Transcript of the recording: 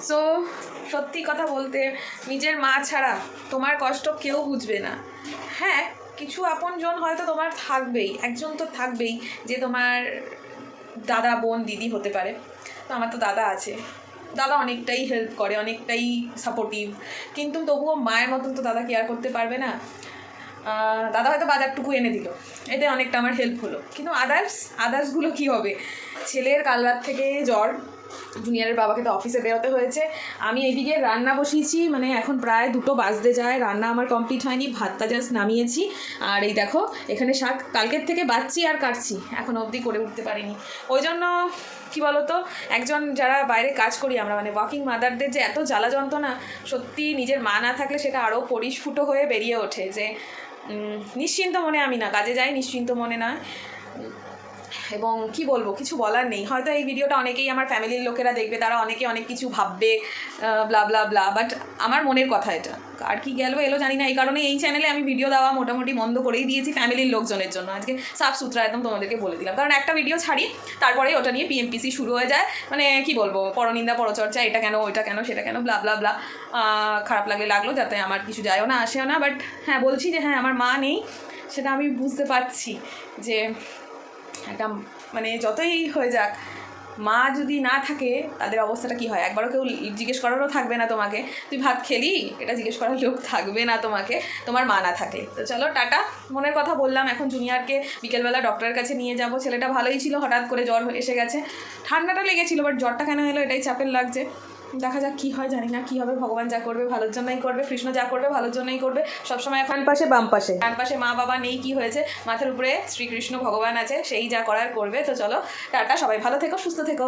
So সত্যি কথা বলতে নিজের মা ছাড়া তোমার কষ্ট কেউ বুঝবে না। হ্যাঁ, কিছু আপনজন হয়তো তোমার থাকবেই, একজন তো থাকবেই যে তোমার দাদা, বোন, দিদি হতে পারে। তো আমার তো দাদা আছে, দাদা অনেকটাই হেল্প করে, অনেকটাই সাপোর্টিভ, কিন্তু তবুও মায়ের মতন তো দাদা কেয়ার করতে পারবে না। দাদা হয়তো বাজারটুকু এনে দিল, এতে অনেকটা আমার হেল্প হলো, কিন্তু আদার্সগুলো কী হবে? ছেলের কাল রাত থেকে জ্বর, জুনিয়রের বাবাকে তো অফিসে বেরোতে হয়েছে, আমি এইদিকে রান্না বসিয়েছি, মানে এখন প্রায় 2টো বাজতে যায়, রান্না আমার কমপ্লিট হয়নি, ভাতটা জাস্ট নামিয়েছি। আর এই দেখো এখানে শাক কালকের থেকে বাচ্ছি আর কাটছি, এখন অবধি করে উঠতে পারিনি। ওই জন্য কী বলতো, একজন যারা বাইরে কাজ করি আমরা, মানে ওয়ার্কিং মাদারদের যে এত জ্বালা যন্ত্রণা, সত্যি নিজের মা না থাকলে সেটা আরও পরিস্ফুট হয়ে বেরিয়ে ওঠে যে নিশ্চিন্ত মনে আমি না কাজে যাই, নিশ্চিন্ত মনে না। এবং কি বলবো, কিছু বলার নেই। হয়তো এই ভিডিওটা অনেকেই আমার ফ্যামিলির লোকেরা দেখবে, তারা অনেকে অনেক কিছু ভাববে, ব্লা ব্লা ব্লা, বাট আমার মনের কথা এটা। আর কি গেলো এলো জানি না, এই কারণে এই চ্যানেলে আমি ভিডিও দেওয়া মোটামুটি বন্ধ করেই দিয়েছি ফ্যামিলির লোকজনের জন্য। আজকে সাফ সুতরা একদম তোমাদেরকে বলে দিলাম, কারণ একটা ভিডিও ছাড়ি তারপরেই ওটা নিয়ে পিএমপিসি শুরু হয়ে যায়, মানে কি বলবো, পরনিন্দা পরচর্চা, এটা কেন ওইটা কেন সেটা কেন, ব্লা ব্লা ব্লা। খারাপ লাগলে লাগলো, যাতে আমার কিছু যায়ও না আসেও না। বাট হ্যাঁ, বলছি যে হ্যাঁ, আমার মা নেই, সেটা আমি বুঝতে পারছি যে একটা, মানে যতই হয়ে যাক, মা যদি না থাকে তাদের অবস্থাটা কী হয়, একবারও কেউ জিজ্ঞেস করারও থাকবে না তোমাকে, তুই ভাত খেলি, এটা জিজ্ঞেস করার লোক থাকবে না তোমাকে, তোমার মা না থাকে। তো চলো টাটা, মনের কথা বললাম। এখন জুনিয়রকে বিকেলবেলা ডক্টরের কাছে নিয়ে যাব। ছেলেটা ভালোই ছিল, হঠাৎ করে জ্বর এসে গেছে, ঠান্ডাটা লেগেছিল, বাট জ্বরটা কেন এলো এটাই চাপের লাগছে। দেখা যাক কী হয়, জানি না কী হবে, ভগবান যা করবে ভালোর জন্যই করবে, কৃষ্ণ যা করবে ভালোর জন্যই করবে। সবসময় এখন পাশে বাম পাশে, ডান পাশে মা বাবা নেই, কি হয়েছে, মাথার উপরে শ্রীকৃষ্ণ ভগবান আছে, সেই যা করার করবে। তো চলো টাটা, সবাই ভালো থেকো, সুস্থ থেকো।